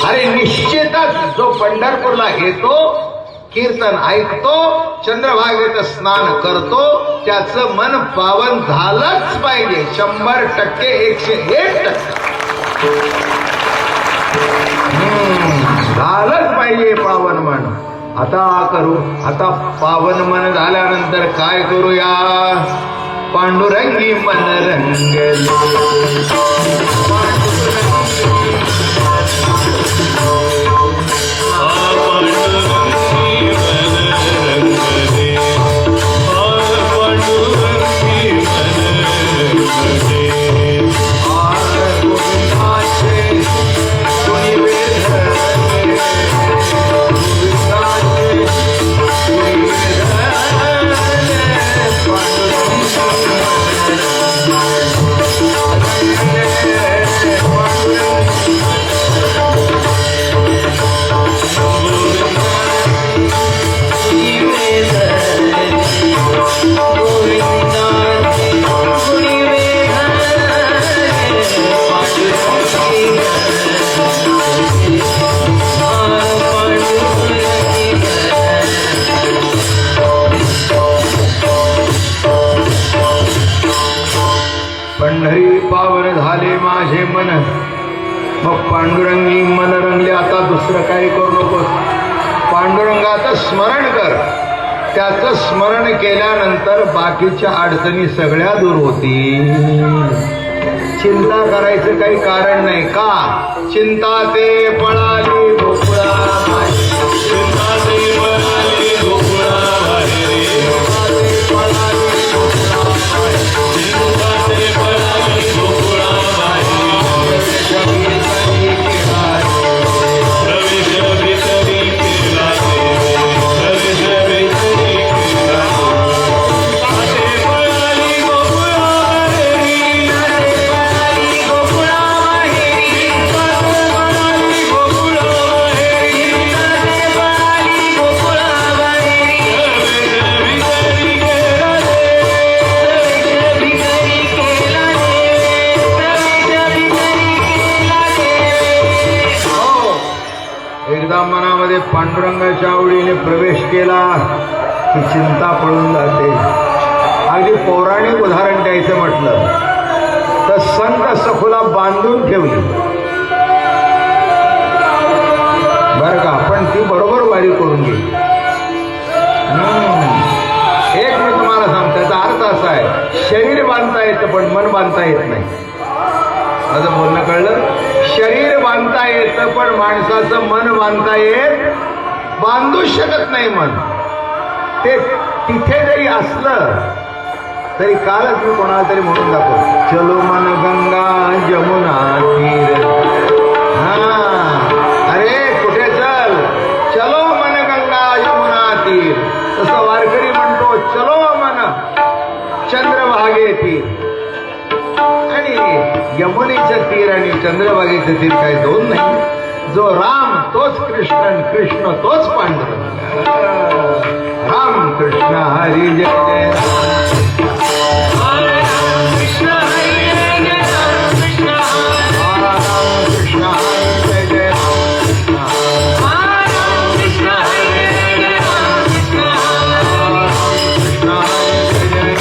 अरे निश्चितच जो पंढरपूरला येतो, कीर्तन ऐकतो, चंद्रभागेत स्नान करतो, त्याचं मन पावन झालंच पाहिजे. 100%, 101%. झालंच पाहिजे पावन मन. आता करू. आता पावन मन झाल्यानंतर काय करूया? पांडुरंगी मन रंगले, पंढरी पावन झाले माझे मन. मग पांडुरंगी मन रंगले. आता दुसरं काही करू नकोस. पांडुरंगाचं स्मरण कर. त्याचं स्मरण केल्यानंतर बाकीच्या अडचणी सगळ्या दूर होतील. चिंता करायचं काही कारण नाही. का? चिंता ते पळाली गोकुळा, चिंता ते पळाली गोकुळा, मनामध्ये पांडुरंगाच्या आवडीने प्रवेश केला की चिंता पळून जाते. अगदी पौराणिक उदाहरण द्यायचं म्हटलं तर संत सखुला बांधून ठेवली बरं का, पण ती बरोबर वारी करून गेली. एक मी तुम्हाला सांगतो, त्याचा अर्थ असा आहे, शरीर बांधता येतं पण मन बांधता येत नाही. माझं बोलणं कळलं? शरीर बांधता येतं पण माणसाचं मन बांधू शकत नाही. मन ते तिथे जरी असलं तरी कालच मी कोणाला तरी म्हणून दाखवतो, चलो मन गंगा जमुना तीर. अरे कुठे चल? चलो मन गंगा यमुना तीर. तसं वारकरी म्हणतो, चलो मन चंद्रभागे तीर. आणि यमुनेचं तीर आणि चंद्रभागेचं तीर काही दोन नाही. जो राम तोच कृष्ण, कृष्ण तोच पांडुरंग. राम कृष्ण हरी जय जय राम कृष्ण हरी जय जय राम कृष्ण राम कृष्ण हरी जय जय राम कृष्ण हरी जय जय राम कृष्ण कृष्ण हरी जय जय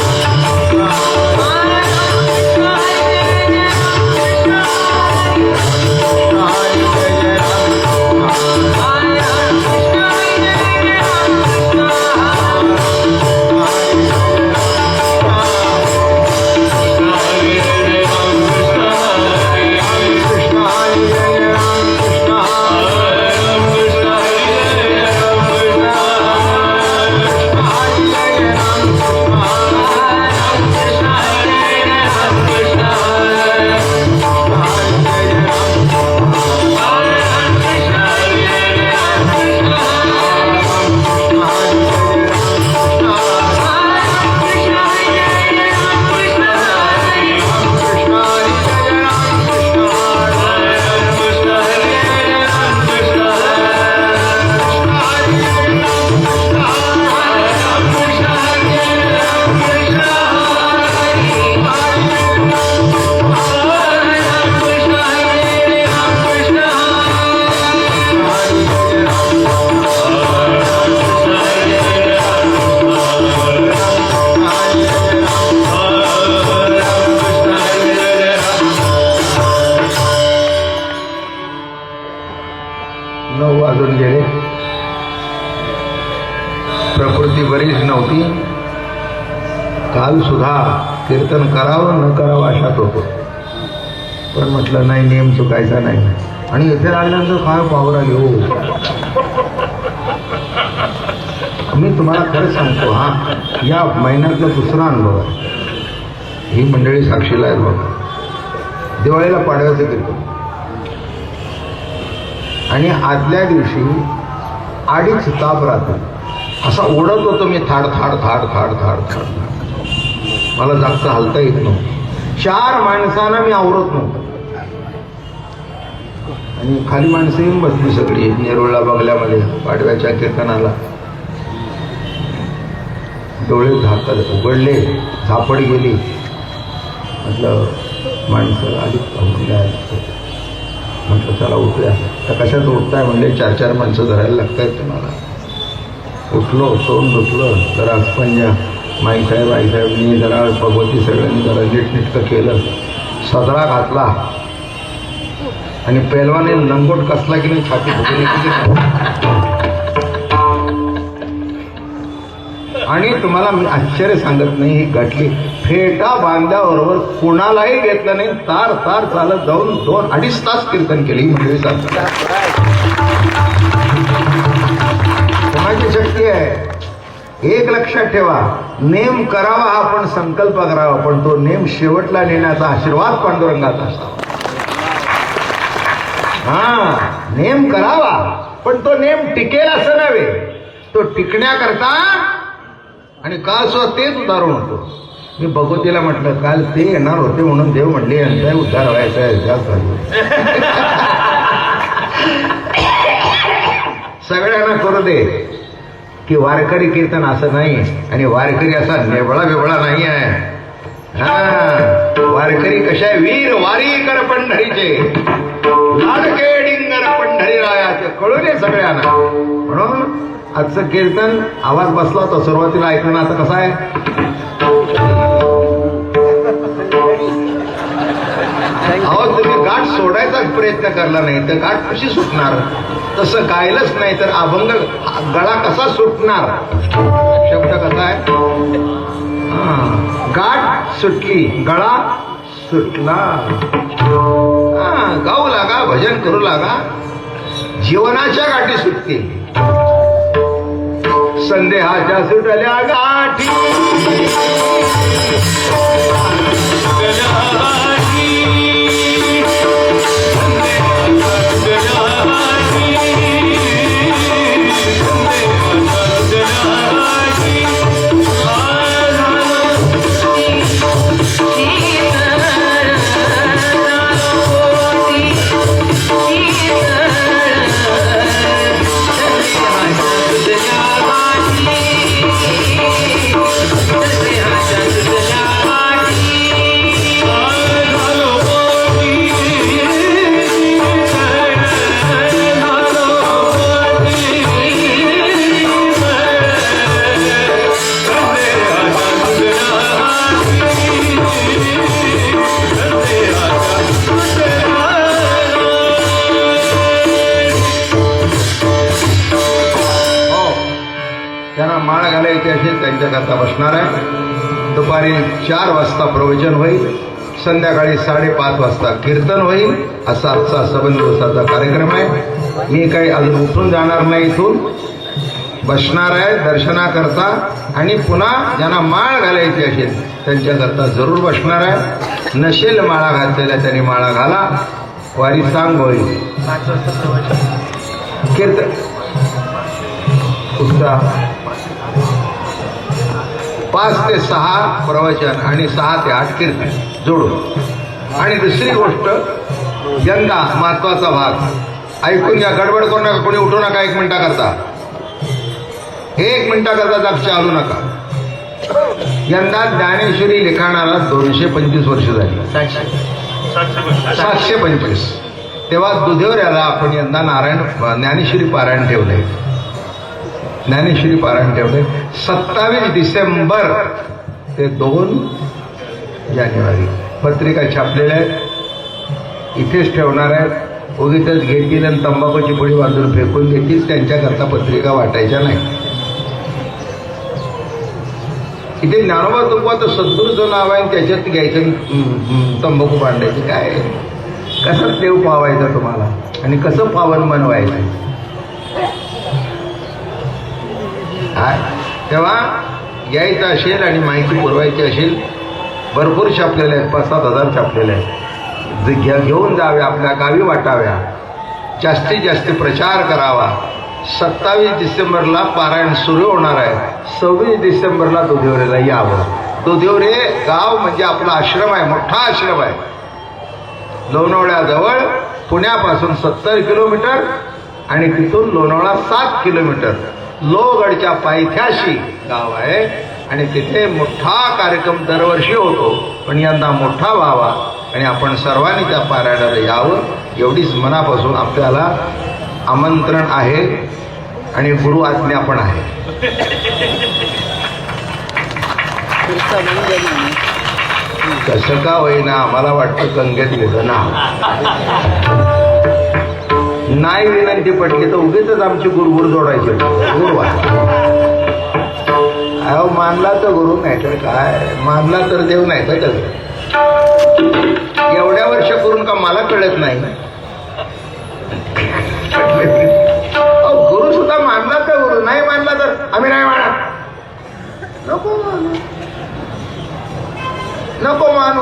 9 वाजून गेले. प्रकृती बरीच नव्हती. काल सुद्धा कीर्तन करावं न करावं अशात होतो, पण म्हटलं नाही, नियम चुकायचा नाही. आणि इथे लागल्यानंतर काय पावर आली हो. मी तुम्हाला खरंच सांगतो, हा या महिन्यातला दुसरा अनुभव आहे. ही मंडळी साक्षीला आहेत बघा. दिवाळीला पाडव्याचं कीर्तन आणि आदल्या दिवशी 2.5 ताप राहतो. असा ओढत होतो मी, थाड थाड थाड थाड थाड थाड. मला जास्त हलता येत नव्हतं. 4 माणसांना मी आवरत नव्हतो. आणि खाली माणसं येऊन बसली सगळी नेरुळला बंगल्यामध्ये पाडव्याच्या कीर्तनाला. डोळे झाकत उघडले, झापड गेली. म्हटलं माणसं आधी म्हटलं चला उठूया. तर कशात उठताय म्हणले, 4-4 माणसं धरायला लागतायत तुम्हाला. उठलो, तोंड धुतलं, जरा स्पंजा माईसाहेब आईसाहेबनी जरा भगवती सगळ्यांनी जरा नीटनेटकं केलं, सदरा घातला आणि पेलवाने लंगोट कसला की नाही छाती फुगली की. आणि तुम्हाला मी आश्चर्य सांगत नाही, ही घटली. फेटा बांधल्याबरोबर कुणालाही घेतलं नाही, तार तार चालत जाऊन 2-2.5 तास कीर्तन केली. म्हणजे कोणाची शक्ती आहे. एक लक्षात ठेवा, नेम करावा हा पण संकल्प करावा, पण तो नेम शेवटला नेण्याचा आशीर्वाद पांडुरंगाचा असावा. हा, नेम करावा पण तो नेम टिकेल असं नव्हे. तो टिकण्याकरता. आणि काल सुद्धा तेच उदाहरण होतं. मी भगवतीला म्हटलं, काल ते येणार होते म्हणून देव म्हणले यांचा उद्धार व्हायचा आहे. जास्त सगळ्यांना करू दे की वारकरी कीर्तन असं नाही. आणि वारकरी असा नेबळा बेबळा नाही आहे. हा, वारकरी कशा आहे, वीर वारीकर पंढरीचे, लाडके डिंगर पंढरी रायाचे, कळू दे सगळ्यांना. म्हणून आजचं कीर्तन आवाज बसला होता सुरुवातीला ऐकणं. आता कसं आहे, अहो तुम्ही गाठ सोडायचाच प्रयत्न करला नाही तर गाठ कशी सुटणार. तसं गायलंच नाही तर अभंग गळा कसा सुटणार. शब्द कसा आहे, गाठ सुटली, गळा सुटला. गाऊ लागा, भजन करू लागा, जीवनाच्या गाठी सुटतील. संदेहाच्या सुटल्या गाठी, त्यांना माळ घालायची असेल त्यांच्याकरता बसणार आहे. दुपारी 4 वाजता प्रवचन होईल, संध्याकाळी 5:30 वाजता कीर्तन होईल. असा आजचा सबंध दिवसाचा कार्यक्रम आहे. मी काही अजून उठून जाणार नाही, इथून बसणार आहे दर्शनाकरता. आणि पुन्हा ज्यांना माळ घालायची असेल त्यांच्याकरता जरूर बसणार आहे. नसेल माळा घातलेल्या त्यांनी माळा घाला. वारी सांग होईल. कीर्तन उत्साह 5 ते 6 प्रवचन आणि 6 ते 8 कीर्तन जोडून. आणि दुसरी गोष्ट, यंदा महत्वाचा भाग ऐकून घ्या, गडबड करू नका, कोणी उठू नका. 1 मिनिटाकरता 1 मिनिटाकरता जाग चालू नका. यंदा ज्ञानेश्वरी लिखाणाला 225 वर्ष झाली. 725. तेव्हा दुधेवऱ्याला आपण यंदा ज्ञानेश्वरी पारायण ठेवलंय. ज्ञानेश्वरी पारायण ठेवलंय 27 डिसेंबर ते 2 जानेवारी. पत्रिका छापलेल्या आहेत, इथेच ठेवणार आहेत. उगीच घेतील आणि तंबाखूची पुडी बांधून फेकून देतील, त्यांच्याकरता पत्रिका वाटायच्या नाही. इथे ज्ञानोबा तुकोबाचं सद्गुरूचं नाव आहे, त्याच्यात घ्यायचं तंबाखू बांधायचं. काय कसं देव पावायचा तुम्हाला आणि कसं पावन बनवायचं. तेव्हा यायचं असेल आणि माहिती पुरवायची असेल, भरपूर छापलेल्या आहेत, 5-7 हजार छापलेल्या आहेत. घेऊन जाव्या, आपल्या गावी वाटाव्या, जास्तीत जास्त प्रचार करावा. 27 डिसेंबरला पारायण सुरू होणार आहे. 26 डिसेंबरला दुधिवरेला यावं. दुधिवरे गाव म्हणजे आपला आश्रम आहे, मोठा आश्रम आहे. लोणावळ्याजवळ पुण्यापासून 70 किलोमीटर आणि तिथून लोणावळा 7 किलोमीटर. लोहगडच्या पायथ्याशी गाव आहे आणि तिथे मोठा कार्यक्रम दरवर्षी होतो, पण यंदा मोठा व्हावा आणि आपण सर्वांनी त्या पारायणाला यावं एवढीच मनापासून आपल्याला आमंत्रण आहे आणि गुरु आज्ञा पण आहे. कसं का होईना आम्हाला वाटतं गंगेत गेलं ना, नाही विनंती पडली तर उगीच आमची गुरुगुरु जोडायची. गुरु अहो मानला तर गुरु, नाही तर काय, मानला तर देव, नाही तर कसं. एवढ्या वर्ष करून का मला कळत नाही. गुरु सुद्धा मानला तर गुरु, नाही मानला तर आम्ही नाही मानत. नको मानू, नको मानू.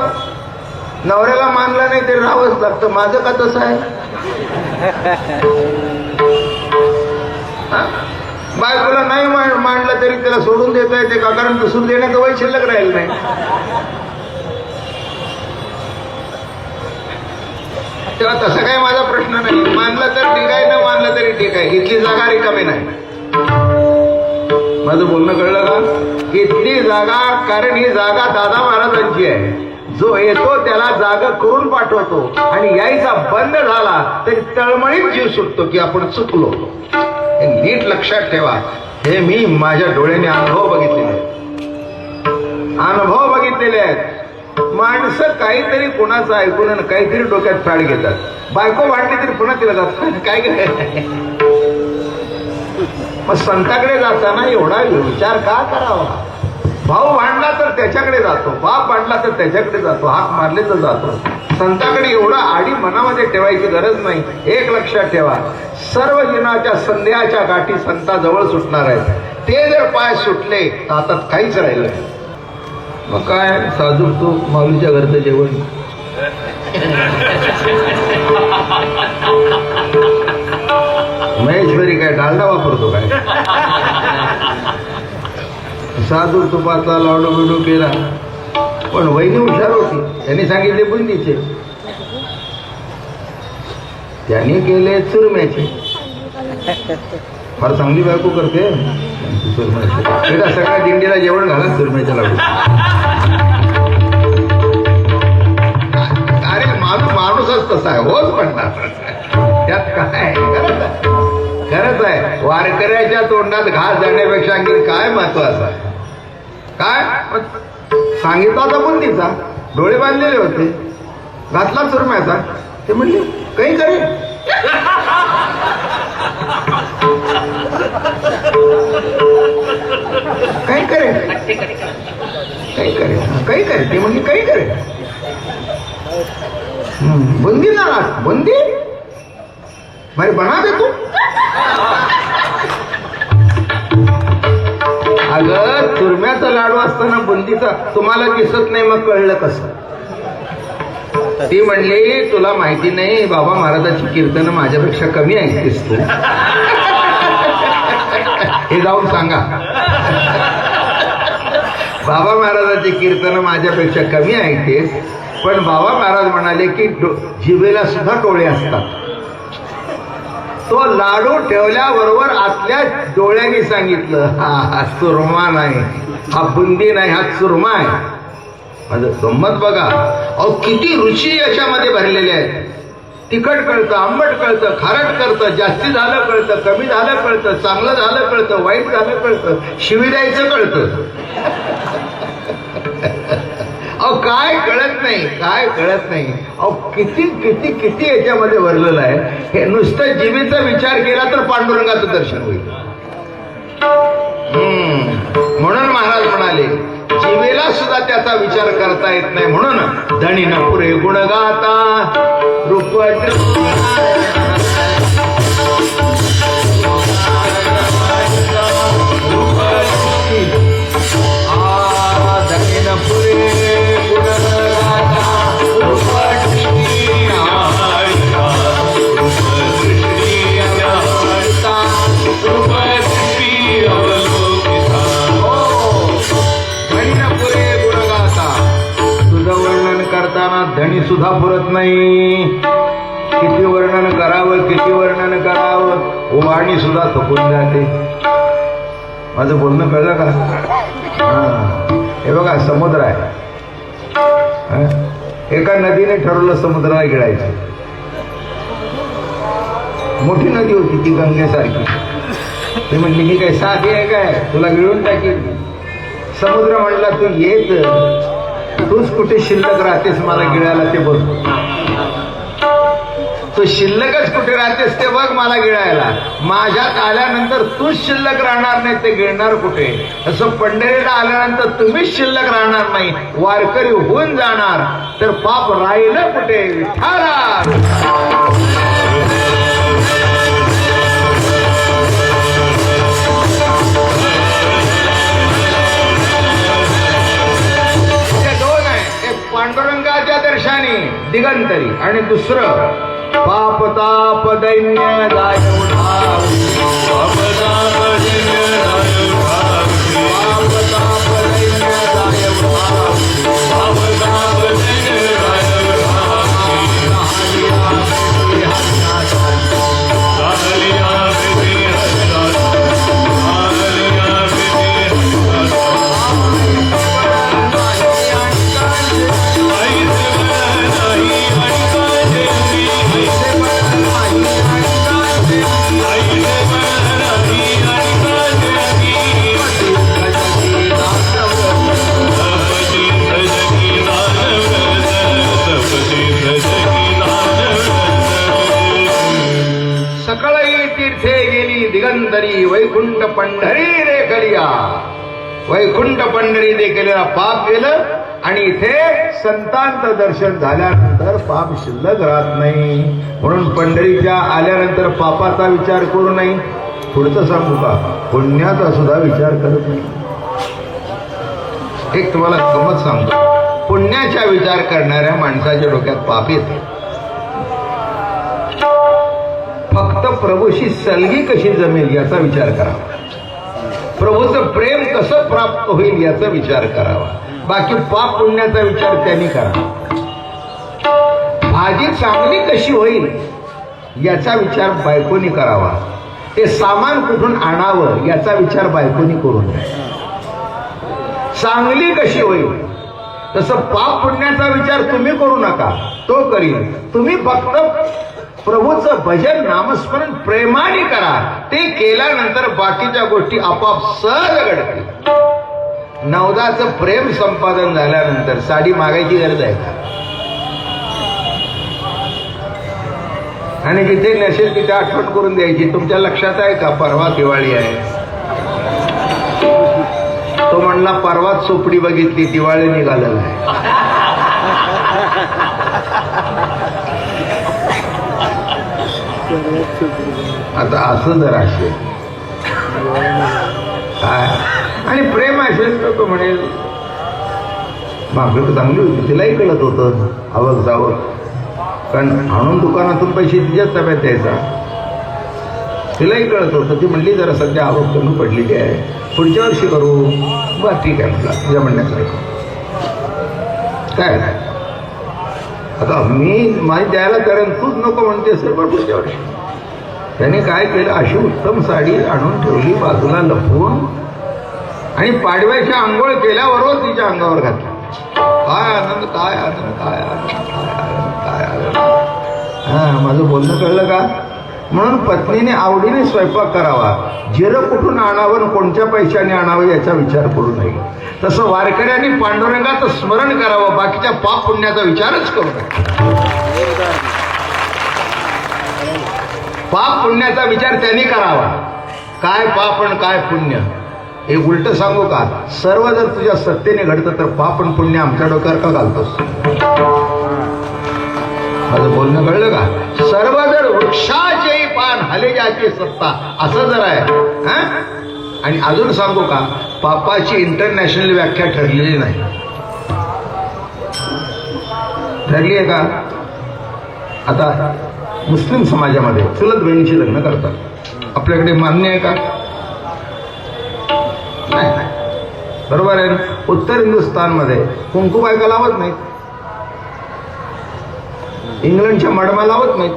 नवऱ्याला मानला नाही तरी राहावंच लागतं. माझं का तसं आहे. बायकोला नाही मांडलं तरी त्याला सोडून देता येते का, कारण दुसून देण्याचं वय शिल्लक राहील नाही. तेव्हा तसं काही माझा प्रश्न नाही. मानलं तर ठीक आहे, न मानलं तरी ठीक आहे. इथली जागा रिकामी नाही. माझं बोलणं कळलं का. इथली जागा, कारण ही जागा दादा महाराजांची आहे. जो येतो त्याला जागा करून पाठवतो आणि यायचा बंद झाला तरी तळमळीत जीव सुटतो की आपण चुकलो. हे नीट लक्षात ठेवा. हे मी माझ्या डोळ्याने अनुभव बघितलेले आहेत. माणसं काहीतरी कुणाचं ऐकून आणि काहीतरी डोक्यात फाड घेतात. बायको वाटली तरी पुन्हा तिला जातात. काय काय मग संताकडे जाताना एवढा विचार का करावा. भाऊ भांडला तर त्याच्याकडे जातो, बाप भांडला तर त्याच्याकडे जातो, हाक मारले तर जातो. संताकडे एवढा आडी मनामध्ये ठेवायची गरज नाही. एक लक्षात ठेवा, सर्व जीवनाच्या संध्याच्या गाठी संताजवळ सुटणार आहेत. ते जर पाय सुटले तर आता काहीच राहिलं. मग काय साजूक तू माऊलीच्या घरचं जेवण. महेश्वरी काय डालडा वापरतो काय. साधू तुपाचा लाडू बिडू केला, पण वहिनी हुशार होती. त्यांनी सांगितले बुंदीचे, त्यांनी केले चुरम्याचे. फार चांगली बायको करते चुरम्याचे. सगळ्या दिंडीला जेवण घाला चुरम्याच्या लाडू. अरे माणूसच तसा आहे, होच म्हणणार. त्यात काय खरंच आहे. वारकऱ्याच्या तोंडात घास जाण्यापेक्षा आणखी काय महत्वाचं आहे. काय सांगितलं होता बुंदीचा, डोळे बांधलेले होते, घातला चुरम्याचा. ते म्हणले काही करे, काही करे, काही करे, काही करे. ते म्हणजे काही करे. बुंदी ना बुंदी भाई बना दे तू. अगं चुरम्याचा लाडू असताना बुंदीचा तुम्हाला दिसत नाही, मग कळलं कसं. ती म्हणली तुला माहिती नाही, बाबा महाराजांची कीर्तन माझ्यापेक्षा कमी ऐकतेस तू. हे जाऊन सांगा. बाबा महाराजांची कीर्तन माझ्यापेक्षा कमी ऐकतेस. पण बाबा महाराज म्हणाले की जिभेला सुद्धा डोळे असतात. तो लाडू ठेवल्याबरोबर आतल्या डोळ्यांनी सांगितलं हा चुरमा नाही, हा बुंदी नाही, हा चुरमा आहे. माझं गंमत बघा. अहो किती रुची याच्यामध्ये भरलेल्या आहेत. तिखट कळतं, आंबट कळतं, खारट कळतं, जास्ती झालं कळतं, कमी झालं कळतं, चांगलं झालं कळतं, वाईट झालं कळतं, शिवी द्यायचं कळतं. अहो अहो काय कळत नाही, काय कळत नाही. अहो किती किती किती याच्यामध्ये भरलेलं आहे. हे नुसतं जीवेचा विचार केला तर पांडुरंगाचं दर्शन होईल. म्हणून महाराज म्हणाले जीवेला सुद्धा त्याचा विचार करता येत नाही. म्हणून धनी न पुरे गुण गाता रूप धनी न पुरे गुण गाता करताना धणी सुद्धा पुरत नाही. किती वर्णन करावं, किती वर्णन करावं, उमाणी सुद्धा थकून जाते. माझं बोलणं कळलं का? हे बघा समुद्र आहे. एका नदीने ठरवलं समुद्राला गिळायचं. मोठी नदी होती ती गंगेसारखी. ती म्हणली ही काय साधी आहे काय, तुला गिळून टाकील. समुद्र म्हणला तू येत, तूच कुठे शिल्लक राहतेस मला गिळायला ते बघ. तू शिल्लकच कुठे राहतेस ते बघ मला गिळायला. माझ्यात आल्यानंतर तूच शिल्लक राहणार नाही, ते गिळणार कुठे. असं पंढरीला आल्यानंतर तुम्हीच शिल्लक राहणार नाही, वारकरी होऊन जाणार, तर पाप राहिलं कुठे विठ्ठला. पांडुरंगाच्या दर्शनी दिगंतरी आणि दुसरं पाप ताप दैन्य जाय उठाव. पाप ताप दैन्य जाय उठाव. पाप ताप दैन्य जाय उठाव. पाप ताप दैन्य जाय उठाव. दिगंतरी वैकुंठ पंढरी देखलिया. वैकुंठ पंढरी देखलेला पाप केलं आणि इथे संतांचं दर्शन झाल्यानंतर पाप शिल्लक राहत नाही. म्हणून पंढरीच्या आल्यानंतर पापाचा विचार करू नये. पुढचं सांगू का, पुण्याचा सुद्धा विचार करत नाही. एक तुम्हाला गमत सांगतो, पुण्याचा विचार करणाऱ्या माणसाच्या डोक्यात पाप येते. फक्त प्रभूशी सलगी कशी जमेल याचा विचार करावा. प्रभूचं प्रेम कसं प्राप्त होईल याचा विचार करावा. बाकी पाप पुण्याचा विचार त्यांनी करावा. भाजी चांगली कशी होईल याचा विचार बायकोनी करावा. ते सामान कुठून आणावं याचा विचार बायकोनी करू नये. चांगली कशी होईल तसं पाप पुण्याचा विचार तुम्ही करू नका, तो करील. तुम्ही फक्त प्रभूचं भजन नामस्मरण प्रेमाने करा. ते केल्यानंतर बाकीच्या गोष्टी आपोआप सहज घडतील. नवदाचं प्रेम संपादन झाल्यानंतर साडी मागायची गरज आहे का? आणि जिथे नसेल तिथे आठवण करून द्यायची. तुमच्या लक्षात आहे का परवा दिवाळी आहे. तो म्हणला परवाच चोपडी बघितली, दिवाळी निघालेला आहे. आता असं जर असेल काय आणि प्रेम असेल तर तो म्हणेल मागं चांगली होती, तिलाही कळत होतं आवक जावं. कारण आणून दुकानातून पैसे तिच्याच ताब्यात द्यायचा, तिलाही कळत होतं. ती म्हणली जरा सध्या आवक कमी पडलेली आहे, पुढच्या वर्षी करू. बरं ठीक आहे म्हटलं, तुझ्या म्हणण्यासारखं काय. आता मी माझी द्यायला कारण तूच नको म्हणते असेल, पण पुढच्या वर्षी. त्याने काय केलं, अशी उत्तम साडी आणून ठेवली बाजूला लपवून आणि पाडव्याची आंघोळ केल्याबरोबर तिच्या अंगावर घातली. काय आनंद, काय आनंद, काय आनंद, काय आनंद, काय आनंद. हा, माझं बोलणं कळलं का? म्हणून पत्नीने आवडीने स्वयंपाक करावा. जिरं कुठून आणावं, कोणत्या पैशाने आणावं याचा विचार करू नये. तसं वारकऱ्यांनी पांडुरंगाचं स्मरण करावं, बाकीच्या पाप पुण्याचा विचारच करू नये. पाप पुण्याचा विचार त्यांनी करावा. काय पाप आणि काय पुण्य हे उलट सांगू का, सर्व जर तुझ्या सत्तेने घडतं तर पाप आणि पुण्य आमच्या डोक्यावर का घालतोस? माझं बोलणं कळलं का? सर्व जर वृक्षाचेही पान हलेजाची सत्ता असं जर आहे. आणि अजून सांगू का, पापाची इंटरनॅशनल व्याख्या ठरलेली नाही. ठरली आहे का? आता मुस्लिम समाजामध्ये चुलत बहिणीची लग्न करतात, आपल्याकडे मान्य आहे का? नाही. बरोबर आहे ना? उत्तर हिंदुस्थानमध्ये कुंकू बायका लावत नाहीत, इंग्लंडच्या मडमा लावत नाहीत,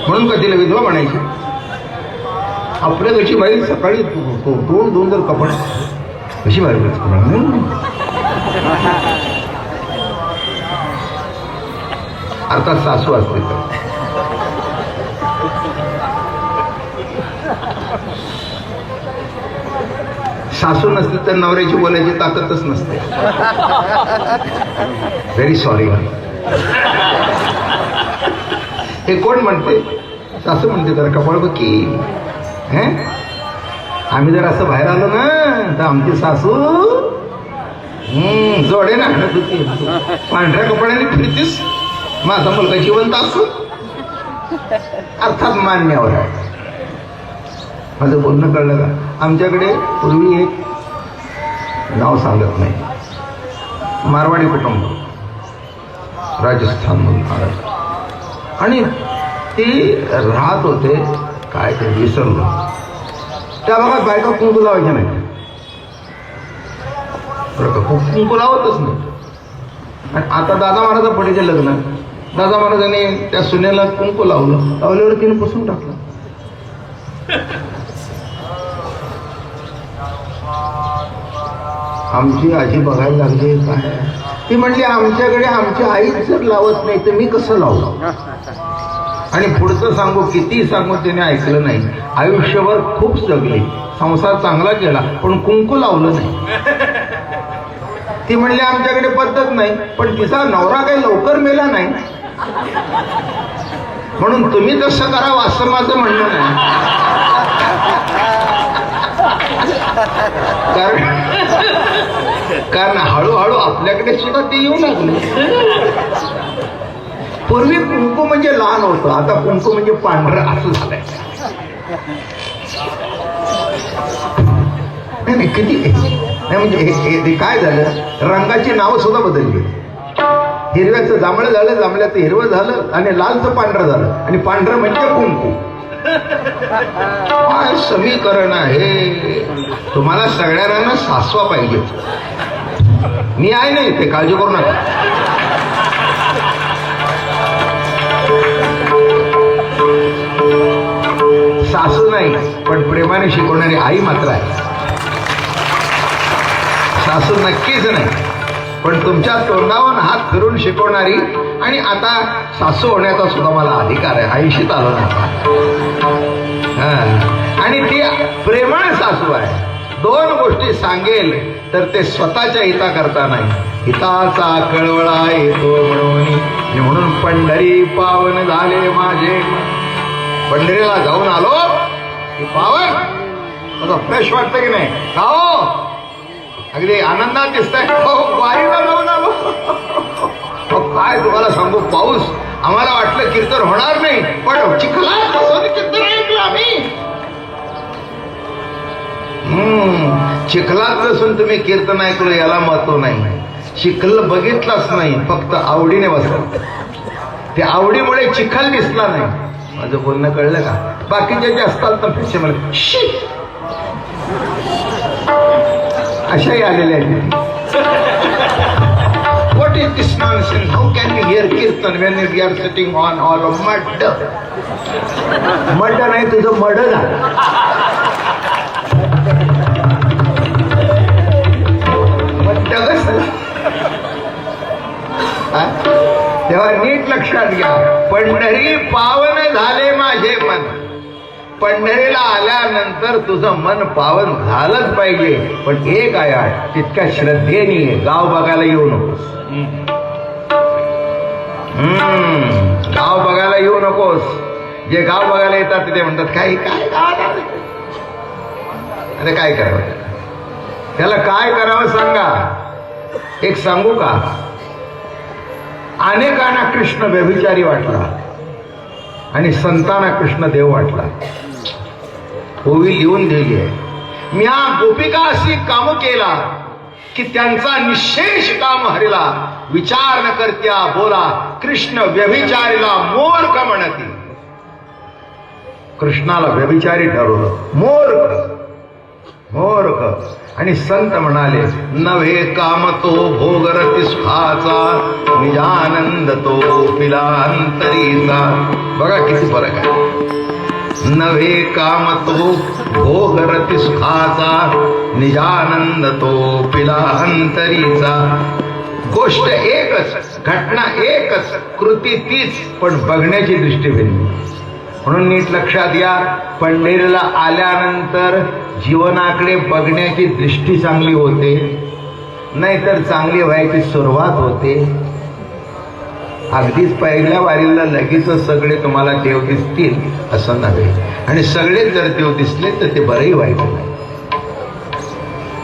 म्हणून का तिला विधवा म्हणायची? आपल्या घरची बाई सकाळी तोंड दोन जर कपड कशी बाई अर्थात सासू असते तर. सासू नसली तर नवऱ्याची बोलायची ताकदच नसते. Very sorry. हे कोण म्हणते? सासू म्हणते जरा कपाळ बघी. आम्ही जर असं बाहेर आलो ना तर आमची सासू जोडे ना पांढऱ्या कपड्याने फिरतीस, माझा मुलगा जिवंत असू. अर्थात मान्यावर आहे. माझं बोलणं कळलं का? आमच्याकडे पूर्वी एक नाव सांगत नाही, मारवाडी कुटुंब राजस्थानमधून आलं आणि ते राहत होते काय ते विसरलो. त्या भागात बायका कुंकू लावायच्या नाही, कुंकू लावतच नाही. आणि आता दादा महाराजा पडीचे लग्न, दादा महाराजांनी त्या सुनेला कुंकू लावल्यावर तिने पुसून टाकलं. आमची आजी बघायला लागली काय, ती म्हणली आमच्याकडे आमची आईच जर लावत नाही तर मी कसं लावलं. आणि पुढचं सांगू, किती सांगू त्याने ऐकलं नाही. आयुष्यभर खूप जगली, संसार चांगला केला, पण कुंकू लावलं नाही. ती म्हणली आमच्याकडे पद्धत नाही, पण तिचा नवरा काही लवकर मेला नाही, म्हणून तुम्ही तसं करावं असं माझं म्हणणं नाही. कारण हळूहळू आपल्याकडे सुद्धा ते येऊ लागले. पूर्वी कुंकू म्हणजे लहान होतं, आता कुंकू म्हणजे पांढरं असं झालंय. नाही किती नाही म्हणजे हे काय झालं, रंगाची नावं सुद्धा बदलली. हिरव्याचं जांभळं झालं, जांभळ्याचं हिरवं झालं, आणि लालचं पांढरं झालं, आणि पांढरं म्हणजे कुंकू. काय समीकरण आहे. तुम्हाला सगळ्यांना सासवा पाहिजे. मी आहे नाही ते, काळजी करू नका. सासू नाही पण प्रेमाने शिकवणारी आई मात्र आहे. सासू नक्कीच नाही, पण तुमच्या तोंडावर हात फिरून शिकवणारी. आणि आता सासू होण्याचा सुद्धा मला अधिकार आहे, आयुष्यात आलो ना. आणि ती प्रेमळ सासू आहे. दोन गोष्टी सांगेल तर ते स्वतःच्या हिता करता नाही, हिताचा कळवळा येतो म्हणून पंढरी पावन झाले माझे. पंढरीला जाऊन आलो की पावन आता फ्रेश वाटतं की नाही? हो अगदी आनंदात दिसतंय. वारीला जाऊन आलो. काय तुम्हाला सांगू, पाऊस आम्हाला वाटलं कीर्तन होणार नाही, पण चिखलात बसून कीर्तन ऐकलं आम्ही. चिखलात बसून तुम्ही कीर्तन ऐकलं याला महत्व नाही. चिखल बघितलाच नाही, फक्त आवडीने बसला. ते आवडीमुळे चिखल दिसला नाही. माझं बोलणं कळलं का? बाकीचे जे असतात तर पैसे मला अशाही आलेल्या आहेत. What is this nonsense? How can we hear kirtan when we are sitting on all of mud? Mud नाही, तुझं मड झालं. मड कसं? तेव्हा नीट लक्षात घ्या, पंढरी पावन झाले माझे मन. पंढरीला आल्यानंतर तुझं मन पावन झालंच पाहिजे. पण एक आहे, तितक्या श्रद्धेने गाव बघायला येऊ नकोस. गाव बघायला येऊ नकोस. जे गाव बघायला येतात ते म्हणतात काय काय गावात आलं? अरे काय करावं त्याला, काय करावं सांगा. एक सांगू का, अनेकांना कृष्ण व्यभिचारी वाटला आणि संतांना कृष्ण देव वाटला. ओवी लिहून दिली आहे, म्या गोपिका अशी काम केला की त्यांचा निशेष काम हरिला. विचार न करत्या बोला कृष्ण व्यभिचारीला मूर्ख म्हणती. कृष्णाला व्यभिचारी ठरवलं, मूर्ख मूर्ख. आणि संत म्हणाले, नव्हे काम तो भोगरती सुखाचा, निजानंद तो पिला अंतरीचा. बघा किती फरक आहे. नव्हे काम तो भोगरती सुखाचा, निजानंद तो पिला अंतरीचा. गोष्ट एकच, घटना एकच, कृती तीच, पण बघण्याची दृष्टी भिन्न. म्हणून नीट लक्षात या, पंढरीला आल्यानंतर जीवनाकडे बघण्याची दृष्टी चांगली होते, नाहीतर चांगली व्हायची सुरुवात होते. अगदीच पहिल्या वारीला लगेच सगळे तुम्हाला देव दिसतील असं नव्हे. आणि सगळेच जर देव दिसले तर ते बरंही व्हायचं नाही,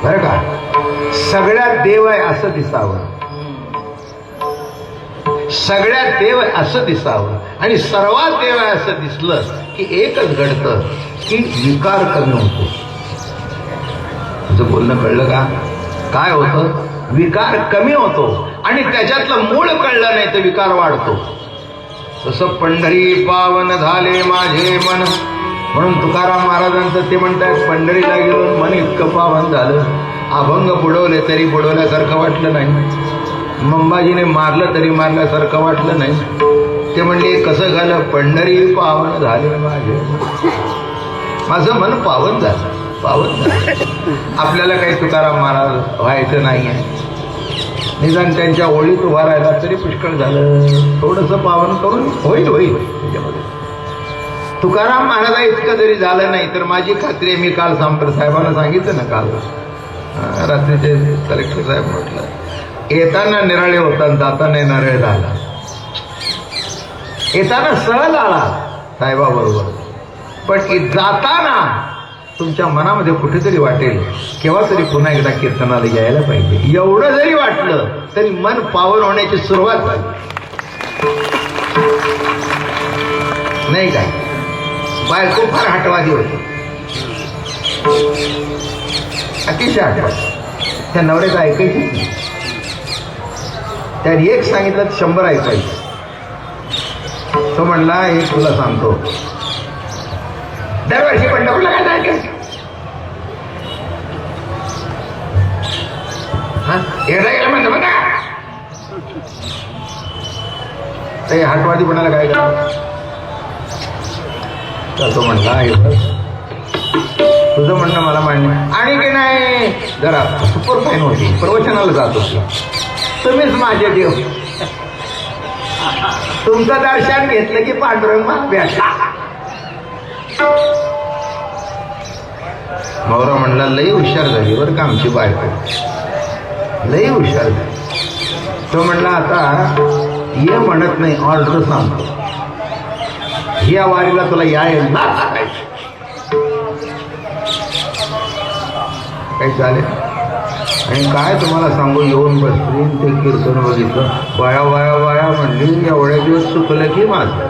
बरं का. सगळ्यात देव आहे असं दिसावं, सगळ्यात देव आहे असं दिसावं. आणि सर्वात देव आहे असं दिसलं की एकच घडतं की विकार कमी होतो. तुझं बोलणं कळलं का? काय होतं? विकार कमी होतो. आणि त्याच्यातलं मूळ कळलं नाही तर विकार वाढतो. तसं पंढरी पावन झाले माझे मन. म्हणून तुकाराम महाराजांचं ते म्हणतात, पंढरीला गेलो मन इतकं पावन झालं, अभंग बुडवले तरी बुडवल्यासारखं वाटलं नाही, मंबाजीने मारलं तरी मारल्यासारखं वाटलं नाही. ते म्हणले कसं झालं? पंढरी पावन झाले माझे, माझं मन पावन झालं, पावन झालं. आपल्याला काही तुकाराम महाराज व्हायचं नाही आहे, निदान त्यांच्या ओळीत उभा राहिला तरी पुष्कळ झालं. थोडंसं पावन करून होईल होईल त्याच्यामध्ये. तुकाराम महाराजा इतकं जरी झालं नाही तर माझी खात्री आहे, मी काल सांपर साहेबांना सांगितलं ना, काल रात्रीचे कलेक्टर साहेब म्हटलं, येताना निराळे होता, जाताना नारळ झाला. येताना सहज आला साहेबाबरोबर, पण जाताना तुमच्या मनामध्ये कुठेतरी वाटेल केव्हा तरी पुन्हा एकदा कीर्तनाला यायला पाहिजे. एवढं जरी वाटलं तरी मन पावन होण्याची सुरुवात झाली, नाही काय? बायको फार हटवादी होती, अतिशय हटवादी. त्या नवऱ्याचं ऐकायची नाही. त्याने एक सांगितलं 100 ऐकायचं. तो म्हणला, हे तुला सांगतो, दरवर्षी पंढरपूरला काय जायचं? एकदा गेलं म्हणतो बघा, ते हटवादीपणाला काय करा. तर तो म्हणला, हे बस तुझं म्हणणं मला मान्य. आणि की नाही, जरा सुपर फाईन होती, प्रवचनाला जात होती, तुम्हीच माझे देव. तुमचं दर्शन घेतलं की पांडुरंग भेटला. मौरा म्हणला, लई हुशार झाली बरं का आमची बायको, लई हुशार झाली. तो म्हणला, आता ये म्हणत नाही, ऑर्डर सांगतो, या वारीला तुला यायला काही चालेल. आणि काय तुम्हाला सांगू, येऊन बसली ते कीर्तन बघितलं, वाया वाया वाया म्हणली, एवढ्या दिवस चुकलं की माझं.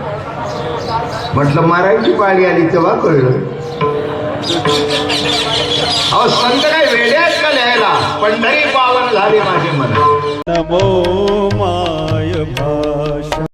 म्हटलं मारायची पाळी आली तेव्हा कळलं. अहो संत काय वेड्यात का लिहायला, पंढरी पावन झाले माझे मन. नमो